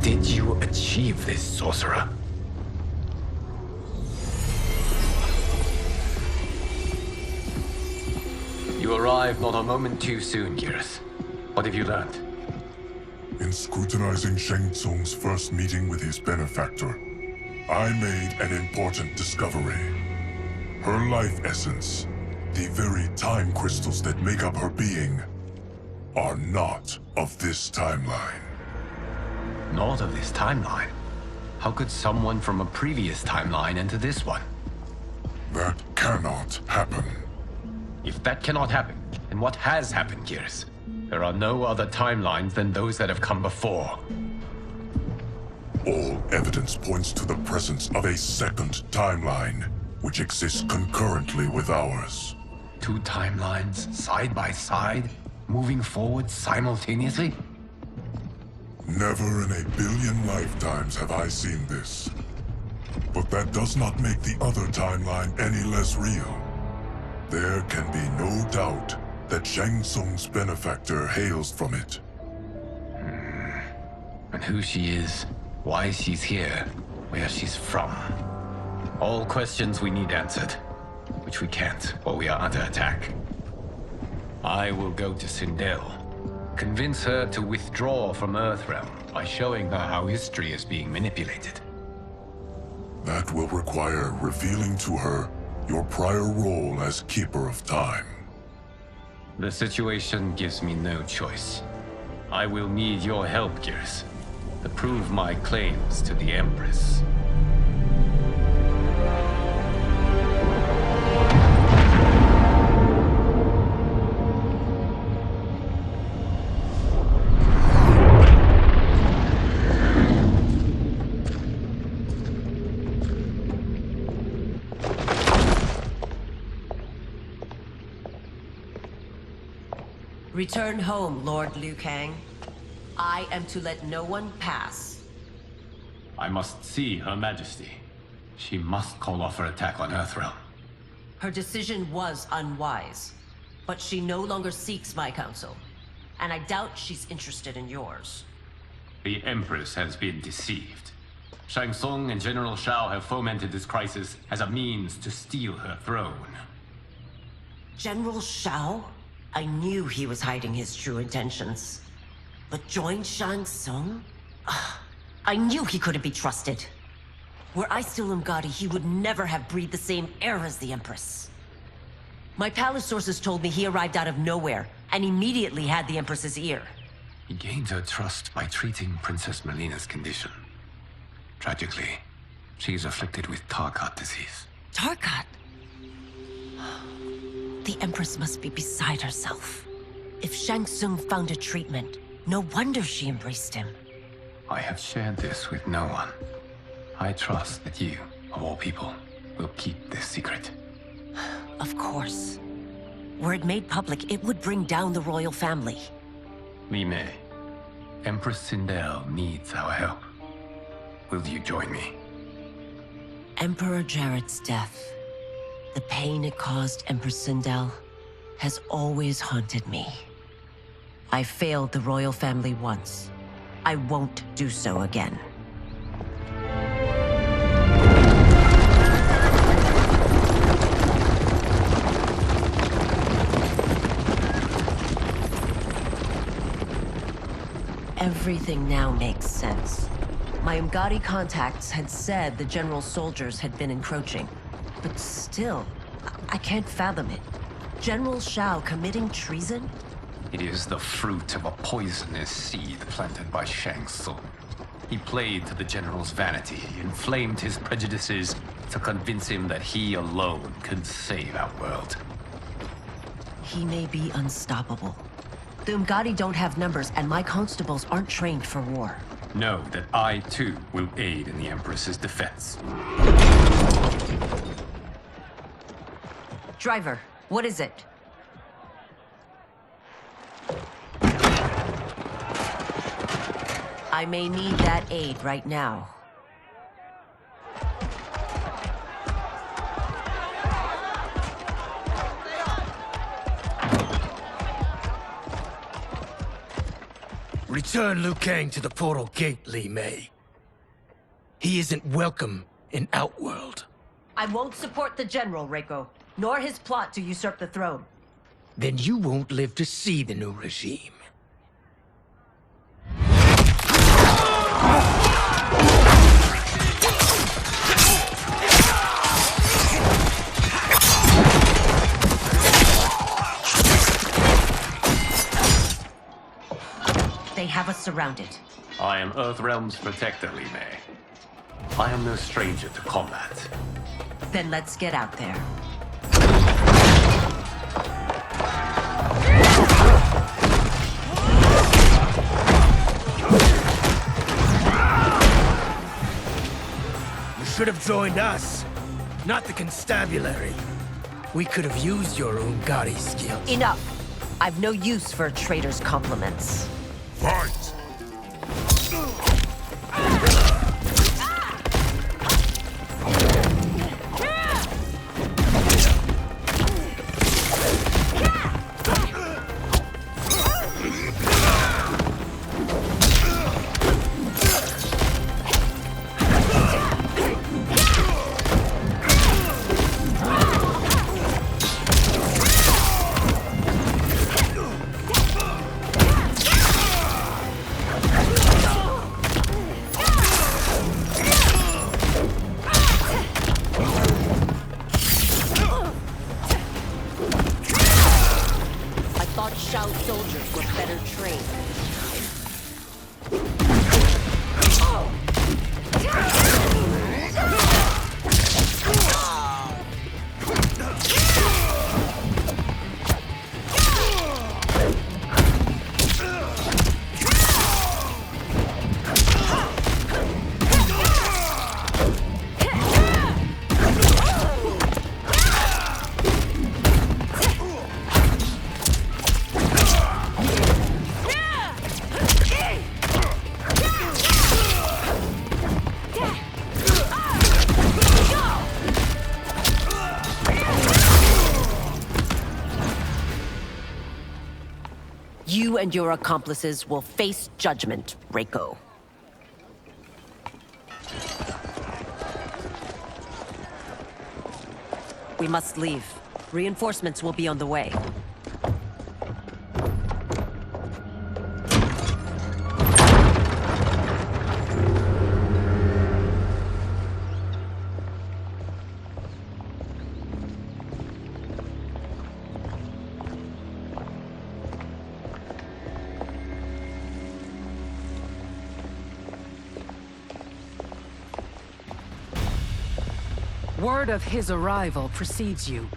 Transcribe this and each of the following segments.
did you achieve this, sorcerer? You arrived not a moment too soon, Geras. What have you learned? In scrutinizing Shang Tsung's first meeting with his benefactor, I made an important discovery. Her life essence, the very time crystals that make up her being, are not of this timeline. Not of this timeline? How could someone from a previous timeline enter this one? That cannot happen. If that cannot happen, then what has happened, Geras? There are no other timelines than those that have come before. All evidence points to the presence of a second timeline, which exists concurrently with ours. Two timelines, side by side, moving forward simultaneously? Never in a billion lifetimes have I seen this. But that does not make the other timeline any less real. There can be no doubt that Shang Tsung's benefactor hails from it. And who she is, why she's here, where she's from. All questions we need answered, which we can't, or we are under attack. I will go to Sindel, convince her to withdraw from Earthrealm by showing her how history is being manipulated. That will require revealing to her your prior role as Keeper of Time. The situation gives me no choice. I will need your help, Geras, to prove my claims to the Empress. Return home, Lord Liu Kang. I am to let no one pass. I must see Her Majesty. She must call off her attack on Earthrealm. Her decision was unwise, but she no longer seeks my counsel, and I doubt she's interested in yours. The Empress has been deceived. Shang Tsung and General Shao have fomented this crisis as a means to steal her throne. General Shao? I knew he was hiding his true intentions. But join Shang Tsung? I knew he couldn't be trusted. Were I still Umgadi, he would never have breathed the same air as the Empress. My palace sources told me he arrived out of nowhere, and immediately had the Empress's ear. He gained her trust by treating Princess Melina's condition. Tragically, she is afflicted with Tarkat disease. Tarkat? The Empress must be beside herself. If Shang Tsung found a treatment, no wonder she embraced him. I have shared this with no one. I trust that you, of all people, will keep this secret. Of course. Were it made public, it would bring down the royal family. Li Mei, Empress Sindel needs our help. Will you join me? Emperor Jarrett's death, the pain it caused Empress Sindel, has always haunted me. I failed the royal family once. I won't do so again. Everything now makes sense. My Umgadi contacts had said the general's soldiers had been encroaching. But still, I can't fathom it. General Shao committing treason? It is the fruit of a poisonous seed planted by Shang Tsung. He played to the general's vanity, inflamed his prejudices to convince him that he alone could save our world. He may be unstoppable. The Umgadi don't have numbers, and my constables aren't trained for war. Know that I, too, will aid in the Empress's defense. Driver, what is it? I may need that aid right now. Return Liu Kang to the portal gate, Li Mei. He isn't welcome in Outworld. I won't support the General, Reiko, nor his plot to usurp the throne. Then you won't live to see the new regime. They have us surrounded. I am Earthrealm's protector, Li Mei. I am no stranger to combat. Then let's get out there. You should have joined us, not the constabulary. We could have used your Ungari skills. Enough! I've no use for a traitor's compliments. Fight! Soldiers were better trained. You and your accomplices will face judgment, Reiko. We must leave. Reinforcements will be on the way. Word of his arrival precedes you.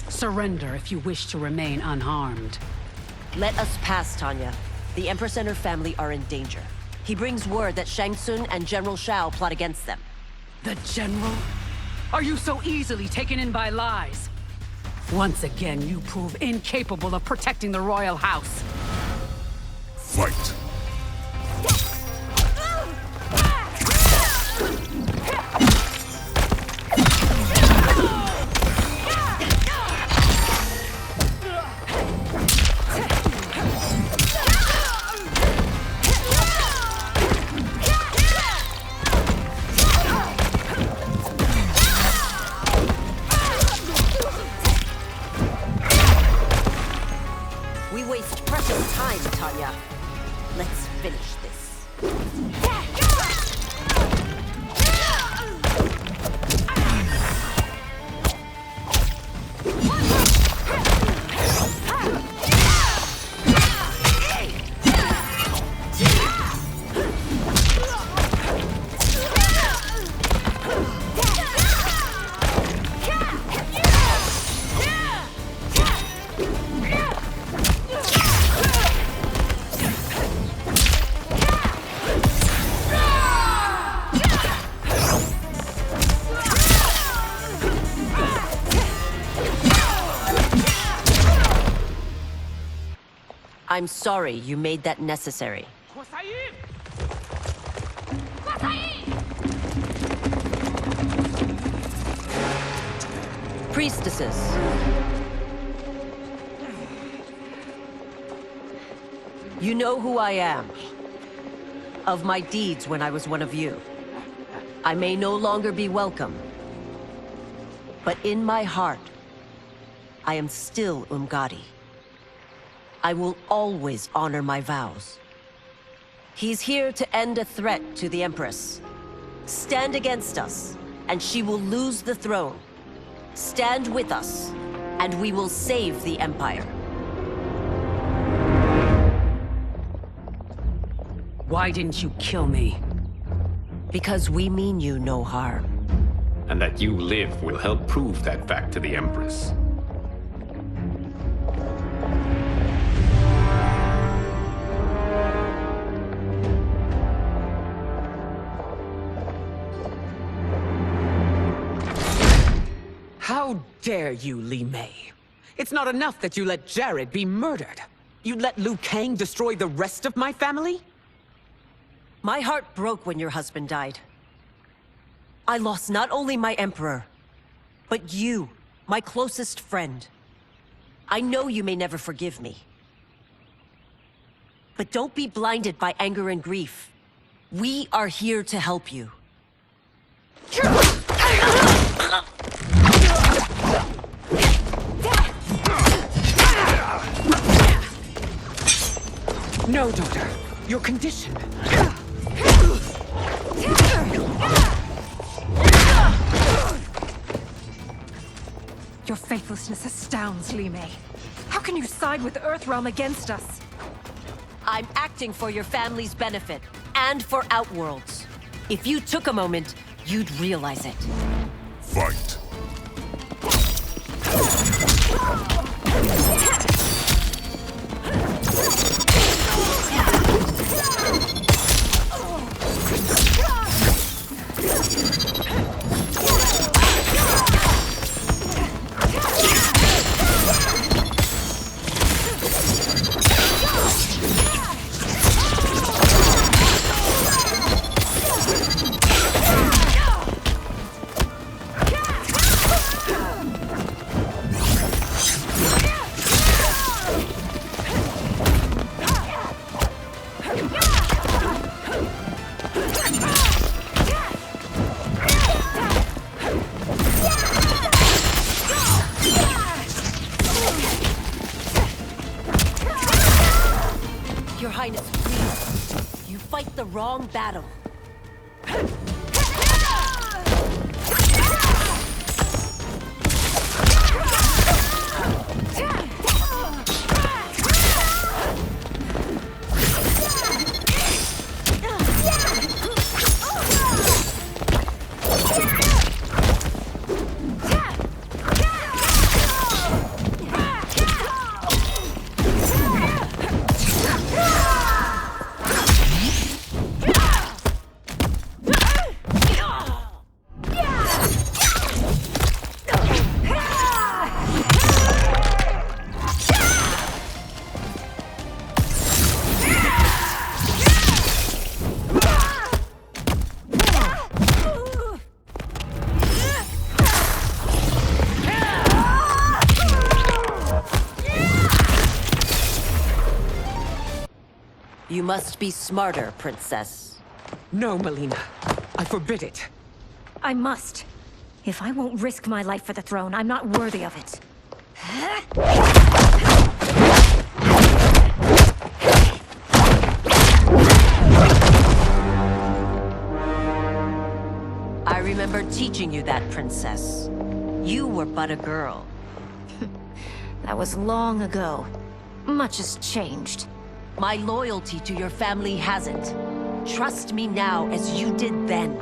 Surrender if you wish to remain unharmed. Let us pass, Tanya. The Empress and her family are in danger. He brings word that Shang Tsung and General Shao plot against them. The General? Are you so easily taken in by lies? Once again, you prove incapable of protecting the royal house. Fight! We waste precious time, Tanya. Let's finish this. I'm sorry you made that necessary. Priestesses. You know who I am. of my deeds when I was one of you. I may no longer be welcome, but in my heart, I am still Umgadi. I will always honor my vows. He's here to end a threat to the Empress. Stand against us, and she will lose the throne. Stand with us, and we will save the Empire. Why didn't you kill me? Because we mean you no harm. And that you live will help prove that fact to the Empress. How dare you, Li Mei? It's not enough that you let Jared be murdered. You'd let Liu Kang destroy the rest of my family? My heart broke when your husband died. I lost not only my Emperor, but you, my closest friend. I know you may never forgive me. But don't be blinded by anger and grief. We are here to help you. No, daughter. Your condition. Your faithlessness astounds, Li Mei. How can you side with Earthrealm against us? I'm acting for your family's benefit, and for Outworlds. If you took a moment, you'd realize it. Fight. Your Highness, please. You fight the wrong battle. You must be smarter, Princess. No, Melina. I forbid it. I must. If I won't risk my life for the throne, I'm not worthy of it. I remember teaching you that, Princess. You were but a girl. That was long ago. Much has changed. My loyalty to your family hasn't. Trust me now as you did then.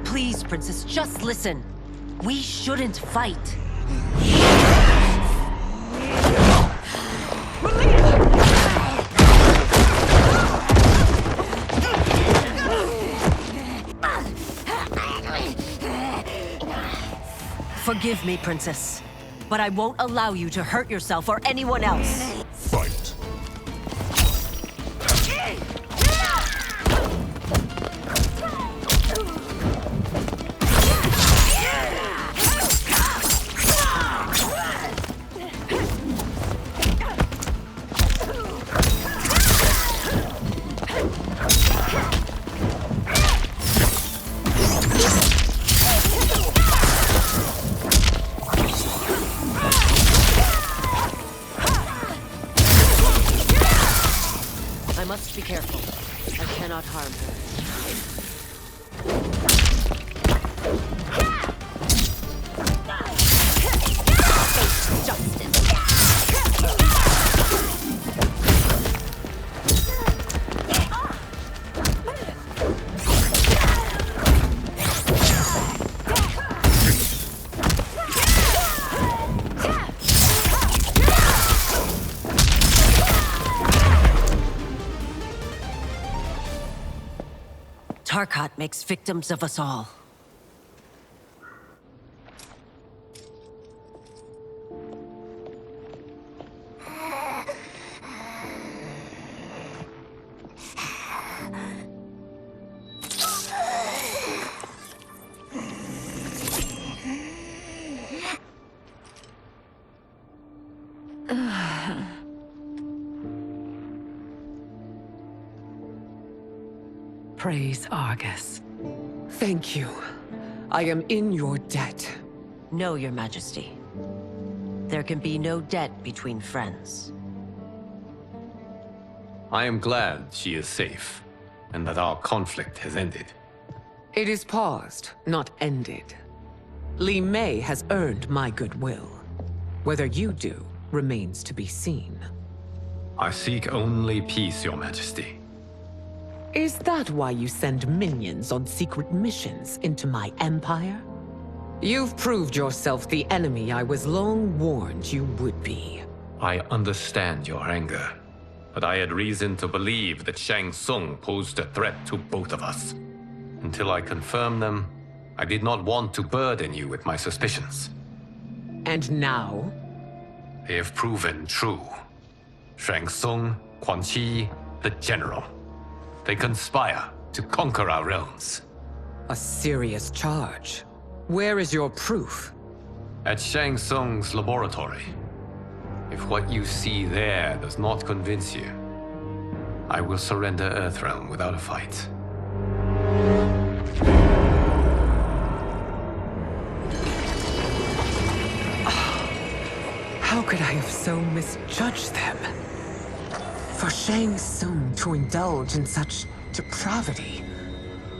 Please, Princess, just listen. We shouldn't fight. Forgive me, Princess, but I won't allow you to hurt yourself or anyone else. Fight. cannot harm her. Face justice. Tarkat makes victims of us all. Praise Argus. Thank you. I am in your debt. No, Your Majesty. There can be no debt between friends. I am glad she is safe, and that our conflict has ended. It is paused, not ended. Li Mei has earned my goodwill. Whether you do remains to be seen. I seek only peace, Your Majesty. Is that why you send minions on secret missions into my empire? You've proved yourself the enemy I was long warned you would be. I understand your anger, but I had reason to believe that Shang Tsung posed a threat to both of us. Until I confirmed them, I did not want to burden you with my suspicions. And now? They have proven true. Shang Tsung, Quan Chi, the General. They conspire to conquer our realms. A serious charge. Where is your proof? At Shang Tsung's laboratory. If what you see there does not convince you, I will surrender Earthrealm without a fight. How could I have so misjudged them? For Shang Tsung to indulge in such depravity,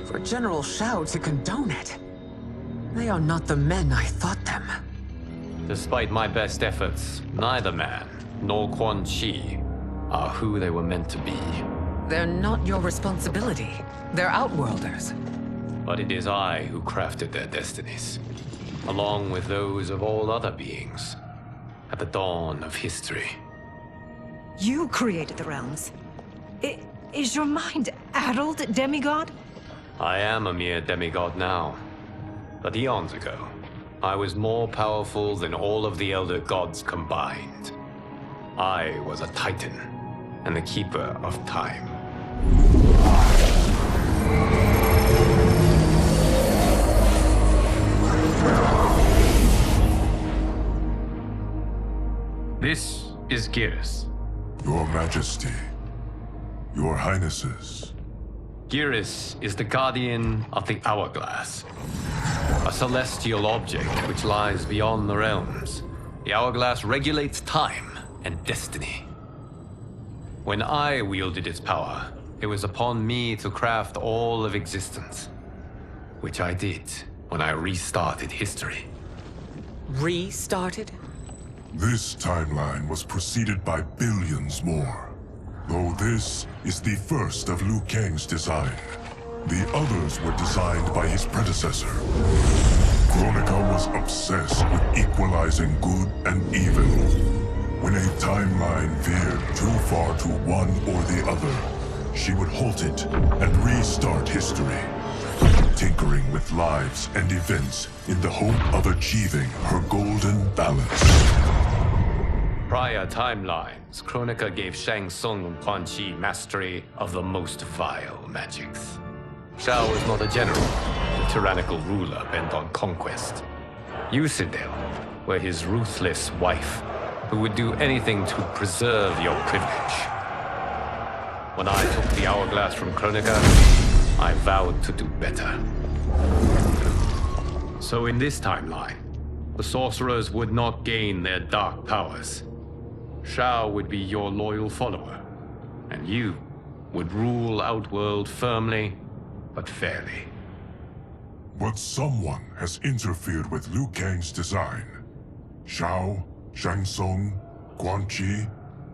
for General Shao to condone it, they are not the men I thought them. Despite my best efforts, neither man nor Quan Chi are who they were meant to be. They're not your responsibility. They're Outworlders. But it is I who crafted their destinies, along with those of all other beings, at the dawn of history. You created the realms. Is your mind addled, demigod? I am a mere demigod now. But eons ago, I was more powerful than all of the Elder Gods combined. I was a Titan, and the Keeper of Time. This is Geras. Your Majesty, Your Highnesses. Geras is the guardian of the Hourglass, a celestial object which lies beyond the realms. The Hourglass regulates time and destiny. When I wielded its power, it was upon me to craft all of existence, which I did when I restarted history. Restarted? This timeline was preceded by billions more. Though this is the first of Liu Kang's design. The others were designed by his predecessor. Kronika was obsessed with equalizing good and evil. When a timeline veered too far to one or the other, she would halt it and restart history, tinkering with lives and events in the hope of achieving her golden balance. Prior timelines, Kronika gave Shang Tsung and Quan Chi mastery of the most vile magics. Shao was not a general, a tyrannical ruler bent on conquest. You, Sindel, were his ruthless wife, who would do anything to preserve your privilege. When I took the Hourglass from Kronika, I vowed to do better. So in this timeline, the sorcerers would not gain their dark powers. Shao would be your loyal follower, and you would rule Outworld firmly, but fairly. But someone has interfered with Liu Kang's design. Shao, Shang Tsung, Quan Chi,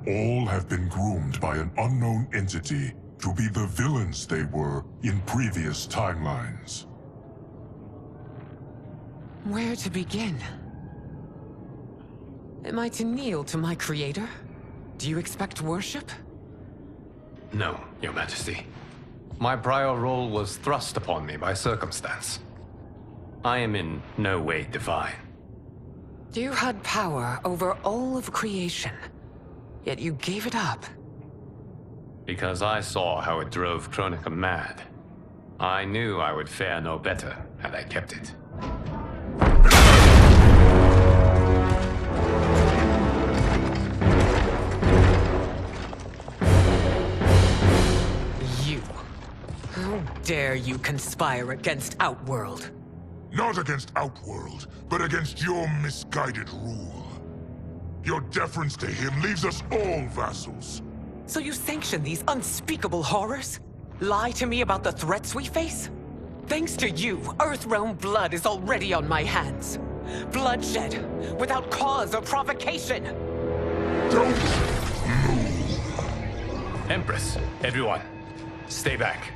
all have been groomed by an unknown entity to be the villains they were in previous timelines. Where to begin? Am I to kneel to my creator? Do you expect worship? No, Your Majesty. My prior role was thrust upon me by circumstance. I am in no way divine. You had power over all of creation, yet you gave it up. Because I saw how it drove Kronika mad. I knew I would fare no better had I kept it. You. How dare you conspire against Outworld? Not against Outworld, but against your misguided rule. Your deference to him leaves us all vassals. So you sanction these unspeakable horrors? Lie to me about the threats we face? Thanks to you, Earthrealm blood is already on my hands. Bloodshed, without cause or provocation. Don't move. Empress, everyone, stay back.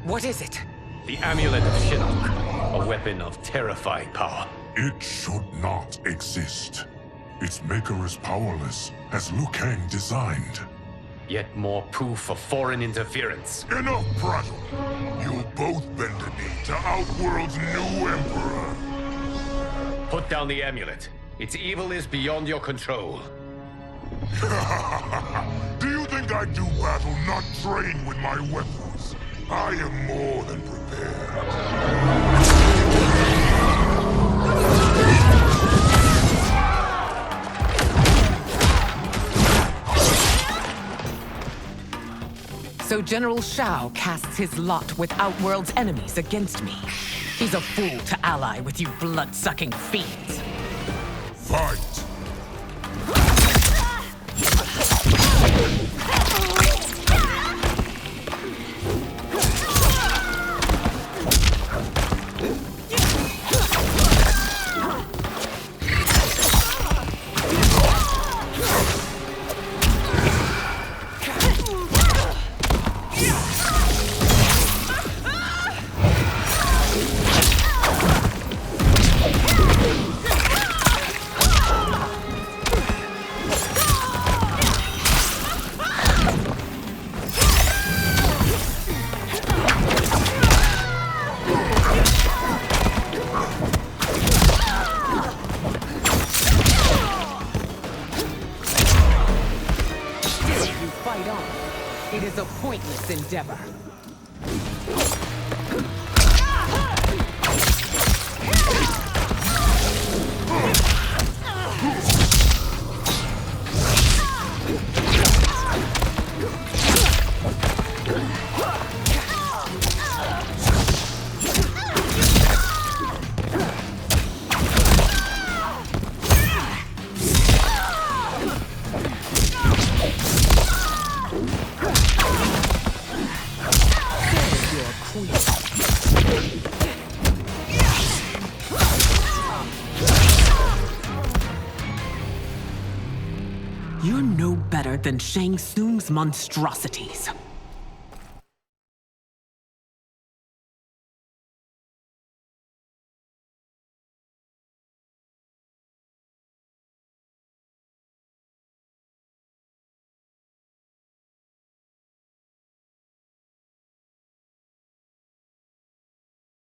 What is it? The Amulet of Shinnok, a weapon of terrifying power. It should not exist. Its maker is powerless, as Liu Kang designed. Yet more proof of foreign interference. Enough prattle! You'll both bend the knee to Outworld's new emperor. Put down the amulet. Its evil is beyond your control. Do you think I do battle not trained with my weapons? I am more than prepared. So General Shao casts his lot with Outworld's enemies against me. He's a fool to ally with you blood-sucking fiends. Fight! It is a pointless endeavor. You're no better than Shang Tsung's monstrosities.